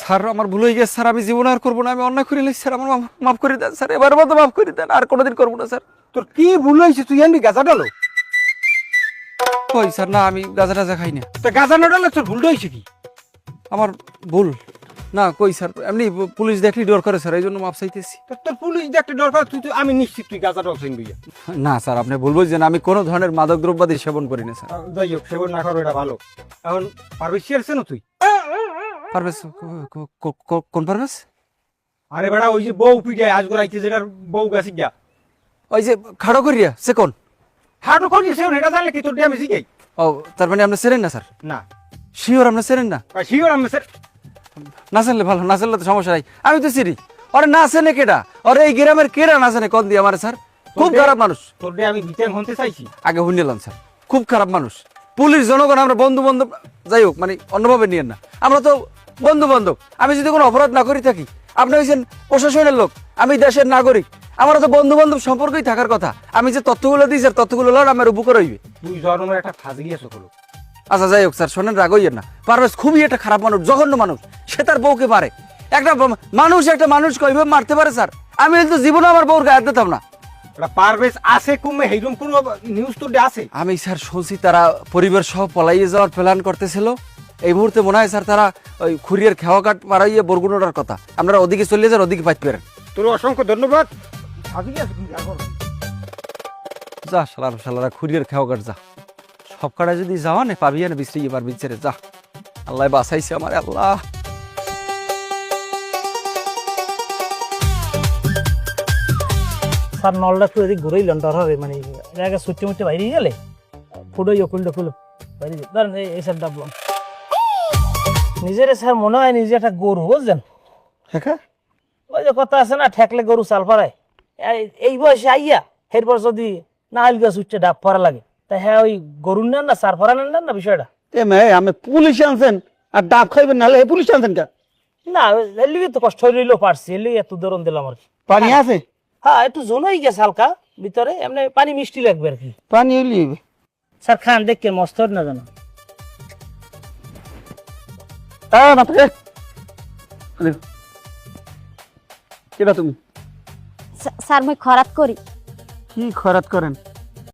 Sir আমার ভুল হয়ে গেছে স্যার, আমি জীবন আর করবো না, আমি অন্যায় করে নিয়েছি স্যার, আমার মাফ করে দেন স্যার, এবার মতো মাফ করে দেন, আর কোনোদিন করবো না স্যার। তোর কি ভুল হয়েছে তুই এমনি গাঁজা ডালো? কই স্যার, না আমি গাঁজা টাজা খাই না। তা গাঁজা না ডালে তোর ভুলটা হয়েছে কি? আমার ভুল না, কই স্যার, এমনি পুলিশ দেখলি ডর করে স্যার, এই জন্য মাপ চাইতেছি। তোর পুলিশ দেখতে দরকার, আমি নিশ্চিত তুই গাঁজা ডালছেন বুঝা। না স্যার, আপনি ভুল বুঝছেন, আমি কোনো ধরনের মাদক দ্রব্যাদি সেবন করি না স্যার। যাই হোক, সেবন না করো, এটা ভালো। এখন পারভেজ আছে না তুই? পারভেজ? কোন পারভেজ? আরে বেড়া, ওই যে বউ পিঠে আজ গড়াইছে, যেটার বউ গেছে গিয়া ওই যে খাড়ো করিয়া, সে কোন? হাঁটু করি সে, এটা জানলে কি তোর আমি শিখাই? ও, তার মানে আপনি চেনেন না স্যার? না শিওর আপনি চেনেন না? শিওর আমি স্যার। না জানলে ভালো, না জানলে তো সমস্যা নাই, আমি তো চিনি। ওরে না চেনে কেডা? ওরে এই গ্রামের কেডা না জানে কোন দিয়ে আমার স্যার? খুব খারাপ মানুষ। তোর আমি বিচার হতে চাইছি। আগে শুনিলাম স্যার, খুব খারাপ মানুষ। পুলিশ জনগণ আমরা বন্ধু বান্ধব, যাই হোক মানে অন্যভাবে নিয়েন না, আমরা তো বন্ধু বান্ধব। আমি যদি কোনো অপরাধ না করি থাকি, আপনি হয়েছেন প্রশাসনের লোক, আমি দেশের নাগরিক, আমার তো বন্ধু বান্ধব সম্পর্কই থাকার কথা। আমি যে তথ্যগুলো দিই স্যার, তথ্যগুলো লড় আমার উপকার হইবে। তুই জন্মের একটা ফাঁসি গিয়েছো হলো। আচ্ছা যাই হোক স্যার, শোনেন, রাগ হইয়েন না। পারভেজ খুবই একটা খারাপ মানুষ, জঘন্য মানুষ। সে তার বউকে পারে, একটা মানুষ কইবে মারতে পারে স্যার। আমি তো জীবনে আমার বউর গায়ে হাত দিতাম না। এটা পারভেজ আছে কুমে, এইরকম কোন নিউজ তোর আছে? আমি স্যার শুনছি তারা পরিবার সহ পলাইয়ে যাওয়ার প্ল্যান করতেছিল। এই মুহূর্তে মনে হয় স্যার তারা ওই খুরিয়ার খেওয়া কাঠ পাড়াইয়ে বরগুনোটার কথা। আপনারা ওদিকে চলে যান, ওদিকে পাইতে পারেন। তোর অসংখ্য ধন্যবাদ। ফাঁসি গিয়েছো তুমি, আর বলো না। যা শালারা খুরিয়ার খেওয়া কাঠ যা, সব কাটা যদি যাওয়া না পাবি না, বিশ্রিয়ে পারবি ছেড়ে যা। আল্লাহ বাঁচাইছে আমার, আল্লাহ। স্যার নলটা একটু এদিক ঘুরেইলেন, ডর হবে মানে এর আগে ছুটতে মুটতে বাইরে গেলে ফুটোই খুলটা খুলো বাইরে ধরেন এই স্যার ডাবলাম নিজের। স্যার মনে হয় নিজে একটা গরু, বুঝলেন? হ্যাঁ, ওই যে কথা আছে না, ঠেকলে গরু চাল পাড়ায়। এই বয়সে আইয়া এরপর যদি না আইল গাছ উঠছে ডাব পরা লাগে, তাই হ্যাঁ ওই গরুর নেন না চার পরা নেন না বিষয়টা? আমি পুলিশ আনছেন আর ডাব খাইবেন, নাহলে পুলিশ আনছেন কা? না এর লিগে তো কষ্ট হইলেও পারছি, এর লিগে এত ধরন দিলাম আর কি। পানি আছে? হ্যাঁ একটু জোন হয়ে গেছে হালকা ভিতরে, এমনি পানি মিষ্টি লাগবে আর কি। পানি হইলি স্যার খান দেখে মস্ত না জানো। কেটা তুমি? স্যার মুই খরাত করি। কি খরাত করেন?